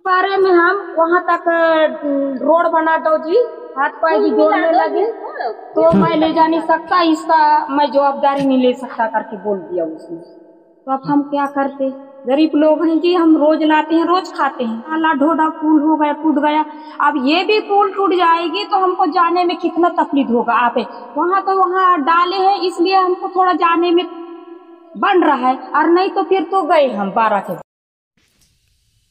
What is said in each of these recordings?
बारे में हम वहाँ तक रोड बना दो जी, हाथ पैर भी जोड़ने लगे तो मैं ले जा नहीं सकता, इसका मैं जवाबदारी नहीं ले सकता करके बोल दिया उसने। तो अब हम क्या करते, गरीब लोग हैं जी, हम रोज लाते हैं रोज खाते हैं। नाला ढोडा पुल हो गया, टूट गया, अब ये भी पुल टूट जाएगी तो हमको जाने में कितना तकलीफ होगा। आप वहाँ तो वहाँ डाले हैं इसलिए हमको थोड़ा जाने में बन रहा है, और नहीं तो फिर तो गए हम 12 के।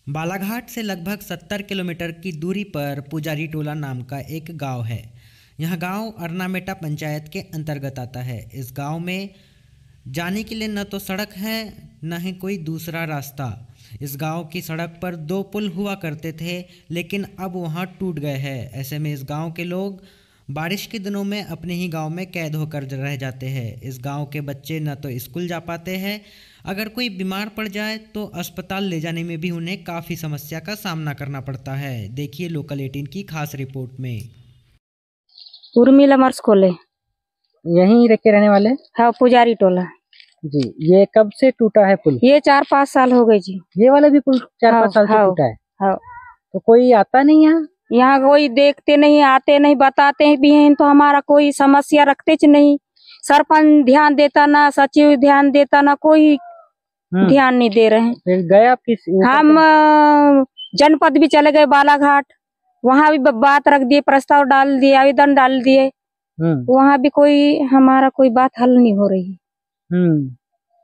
बालाघाट से लगभग 70 किलोमीटर की दूरी पर पुजारी टोला नाम का एक गांव है। यह गांव अरनामेटा पंचायत के अंतर्गत आता है। इस गांव में जाने के लिए न तो सड़क है न ही कोई दूसरा रास्ता। इस गांव की सड़क पर 2 पुल हुआ करते थे, लेकिन अब वहां टूट गए हैं। ऐसे में इस गांव के लोग बारिश के दिनों में अपने ही गांव में कैद होकर रह जाते हैं। इस गांव के बच्चे न तो स्कूल जा पाते हैं, अगर कोई बीमार पड़ जाए तो अस्पताल ले जाने में भी उन्हें काफ़ी समस्या का सामना करना पड़ता है। देखिए लोकल 18 की खास रिपोर्ट में। उर्मिला मर्स खोले, यहीं के रहने वाले? हाँ, पुजारी टोला जी। ये कब से टूटा है पुल? ये 4-5 साल हो गए जी। ये वाला भी पुल 4-5 साल से टूटा है? हाँ। तो कोई आता नहीं यहाँ? यहाँ कोई देखते नहीं, आते नहीं, बताते भी हैं तो हमारा कोई समस्या रखते नहीं। सरपंच ध्यान देता ना, सचिव ध्यान देता ना, कोई ध्यान नहीं दे रहे हैं। फिर गए आप किस? हम जनपद भी चले गए, बालाघाट, वहाँ भी बात रख दिए, प्रस्ताव डाल दिए, आवेदन डाल दिए, वहाँ भी कोई हमारा कोई बात हल नहीं हो रही।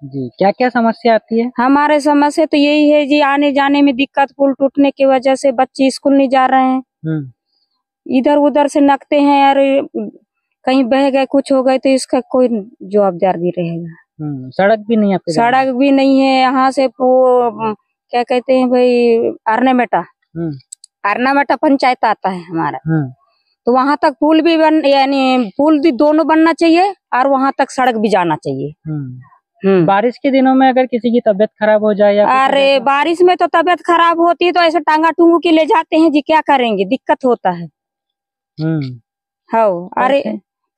जी, क्या क्या समस्या आती है? हमारे समस्या तो यही है जी, आने जाने में दिक्कत, पुल टूटने की वजह से बच्चे स्कूल नहीं जा रहे हैं, इधर उधर से नकते हैं, यार कहीं बह गए कुछ हो गए तो इसका कोई जवाबदार भी रहेगा। सड़क भी नहीं है? सड़क भी नहीं है। यहाँ से क्या कहते हैं भाई, अरनामेटा पंचायत आता है हमारा, तो वहाँ तक पुल भी यानी पुल भी दोनों बनना चाहिए और वहाँ तक सड़क भी जाना चाहिए। बारिश के दिनों में अगर किसी की तबीयत खराब हो जाए या अरे बारिश में तो तबीयत खराब होती है तो ऐसे टांगा टूंगू के ले जाते हैं जी, क्या करेंगे, दिक्कत होता है। हाँ, अरे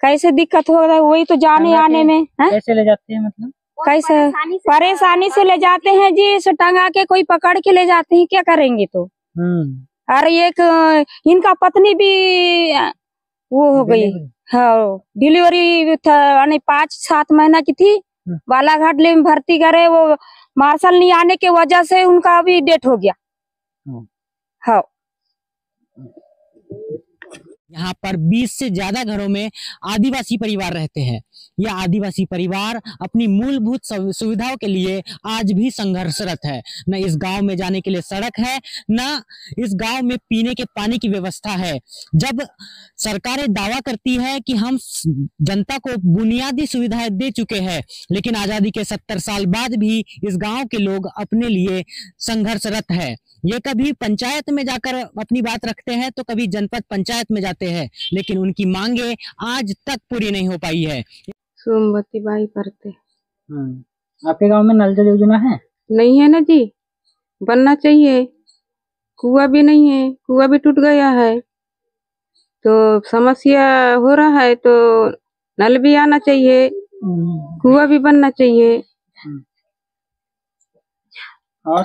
कैसे दिक्कत हो रहा है, वही तो जाने आने में। कैसे ले जाते हैं, मतलब कैसे परेशानी से ले जाते हैं जी, इसे टंगा के कोई पकड़ के ले जाते हैं, क्या करेंगे तो। अरे एक इनका पत्नी भी वो हो गई, हाँ डिलीवरी 5-7 महीना की थी, बालाघाट में भर्ती करे, वो मार्शल नहीं आने के वजह से उनका अभी डेथ हो गया। हाँ, यहाँ पर 20 से ज्यादा घरों में आदिवासी परिवार रहते हैं। यह आदिवासी परिवार अपनी मूलभूत सुविधाओं के लिए आज भी संघर्षरत है। न इस गांव में जाने के लिए सड़क है, न इस गांव में पीने के पानी की व्यवस्था है। जब सरकारें दावा करती है कि हम जनता को बुनियादी सुविधाएं दे चुके हैं, लेकिन आजादी के 70 साल बाद भी इस गांव के लोग अपने लिए संघर्षरत है। ये कभी पंचायत में जाकर अपनी बात रखते हैं तो कभी जनपद पंचायत में जाते हैं, लेकिन उनकी मांगे आज तक पूरी नहीं हो पाई है। सोमवती बाई करते। आपके गांव में नल जल योजना है? नहीं है ना जी, बनना चाहिए। कुआं भी नहीं है, कुआं भी टूट गया है, तो समस्या हो रहा है, तो नल भी आना चाहिए, कुआं भी बनना चाहिए। और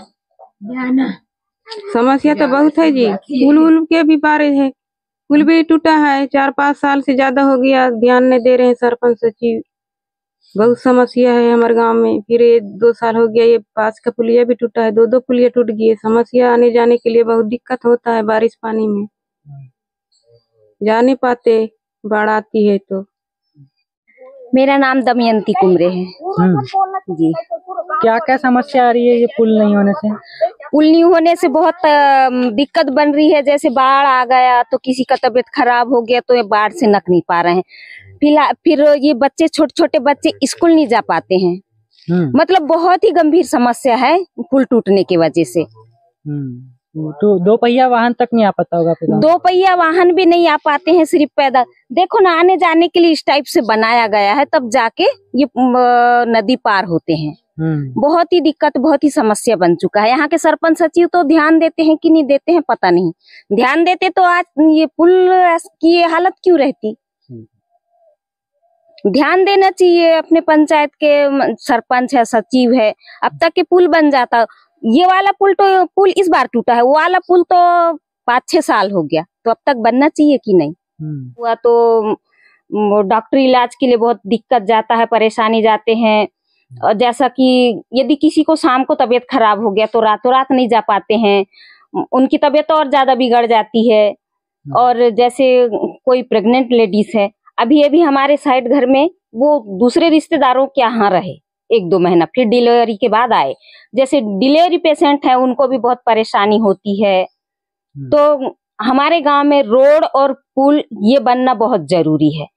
समस्या तो बहुत है जी, पुल के भी बारे है, पुल भी टूटा है, 4-5 साल से ज्यादा हो गया, ध्यान नहीं दे रहे हैं सरपंच सचिव। बहुत समस्या है हमारे गांव में। फिर 2 साल हो गया, ये पास का पुलिया भी टूटा है, 2 पुलिया टूट गई है। समस्या आने जाने के लिए बहुत दिक्कत होता है, बारिश पानी में जा नहीं पाते, बाढ़ आती है तो। मेरा नाम दमयंती कुमरे है जी। क्या क्या समस्या आ रही है ये पुल नहीं होने से? पुल नहीं होने से बहुत दिक्कत बन रही है। जैसे बाढ़ आ गया तो किसी का तबीयत खराब हो गया तो ये बाढ़ से नक नहीं पा रहे हैं। फिर ये बच्चे, छोटे छोटे बच्चे स्कूल नहीं जा पाते हैं। मतलब बहुत ही गंभीर समस्या है पुल टूटने की वजह से। तो 2 पहिया वाहन तक नहीं आ पाता होगा? 2 पहिया वाहन भी नहीं आ पाते हैं, सिर्फ पैदल। देखो ना, आने जाने के लिए इस टाइप से बनाया गया है, तब जाके ये नदी पार होते हैं। बहुत ही दिक्कत, बहुत ही समस्या बन चुका है। यहाँ के सरपंच सचिव तो ध्यान देते हैं कि नहीं देते हैं पता नहीं। ध्यान देते तो आज ये पुल की ये हालत क्यों रहती। ध्यान देना चाहिए, अपने पंचायत के सरपंच है, सचिव है, अब तक के पुल बन जाता। ये वाला पुल इस बार टूटा है, वो वाला पुल तो 5-6 साल हो गया, तो अब तक बनना चाहिए कि नहीं हुआ। तो डॉक्टरी इलाज के लिए बहुत दिक्कत जाता है, परेशानी जाते हैं। और जैसा कि यदि किसी को शाम को तबीयत खराब हो गया तो रातों रात नहीं जा पाते हैं, उनकी तबीयत और ज्यादा बिगड़ जाती है। और जैसे कोई प्रेग्नेंट लेडीज है, अभी हमारे साइड घर में वो दूसरे रिश्तेदारों के यहाँ रहे 1-2 महीना, फिर डिलीवरी के बाद आए। जैसे डिलीवरी पेशेंट है, उनको भी बहुत परेशानी होती है। तो हमारे गांव में रोड और पुल ये बनना बहुत जरूरी है।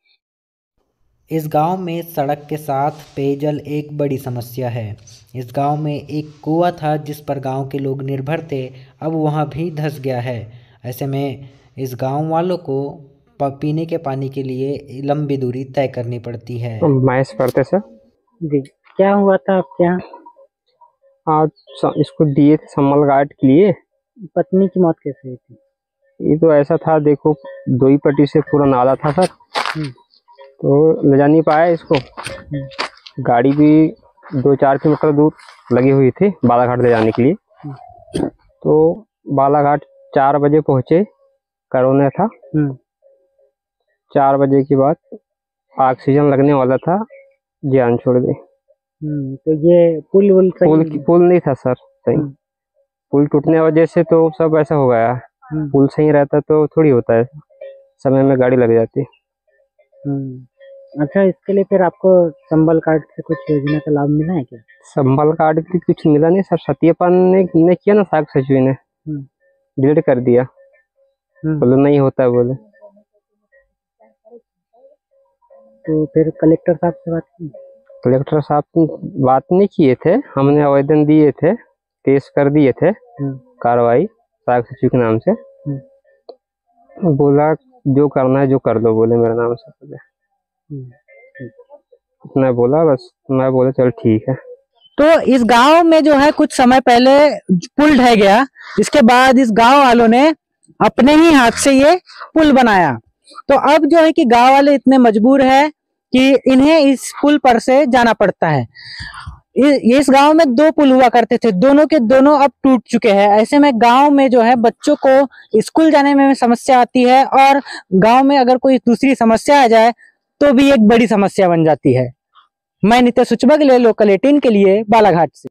इस गांव में सड़क के साथ पेयजल एक बड़ी समस्या है। इस गांव में एक कुआं था जिस पर गांव के लोग निर्भर थे, अब वहां भी धंस गया है। ऐसे में इस गांव वालों को पीने के पानी के लिए लंबी दूरी तय करनी पड़ती है। महेश पढ़ते सर जी, क्या हुआ था आपके यहाँ? आज इसको दिए थे सम्मल गार्ड के लिए। पत्नी की मौत कैसे हुई थी? ये तो ऐसा था, देखो 2 ही पट्टी से पूरा नाला था सर, तो ले जा नहीं पाया इसको। गाड़ी भी 2-4 किलोमीटर दूर लगी हुई थी बालाघाट ले जाने के लिए। तो बालाघाट 4 बजे पहुंचे, कोरोना था। 4 बजे के बाद ऑक्सीजन लगने वाला था, जान छोड़ दी। तो ये पुल नहीं था सर सही। पुल टूटने वजह से तो सब ऐसा हो गया। पुल सही रहता तो थोड़ी होता है, समय में गाड़ी लग जाती। अच्छा, इसके लिए फिर आपको संबल कार्ड से कुछ योजना का लाभ मिला है क्या? संबल कार्ड की कुछ मिला नहीं सर, सत्यपान ने किया ना, साग सचिव ने डिलीट कर दिया, बोले नहीं होता बोले। तो फिर कलेक्टर साहब से बात की? कलेक्टर साहब बात नहीं किए थे, हमने आवेदन दिए थे, केस कर दिए थे कार्रवाई साग सचिव के नाम से। बोला जो करना है जो कर दो, बोले मेरे नाम से। मैं बोला बस, मैं बोला चल ठीक है। तो इस गांव में जो है कुछ समय पहले पुल ढह गया, इसके बाद इस गांव वालों ने अपने ही हाथ से ये पुल बनाया। तो अब जो है कि गांव वाले इतने मजबूर है कि इन्हें इस पुल पर से जाना पड़ता है। इस गांव में 2 पुल हुआ करते थे, दोनों के दोनों अब टूट चुके हैं। ऐसे में गांव में जो है बच्चों को स्कूल जाने में समस्या आती है, और गांव में अगर कोई दूसरी समस्या आ जाए तो भी एक बड़ी समस्या बन जाती है। मैं नितेश उचबा के लिए लोकल 18 के लिए बालाघाट से।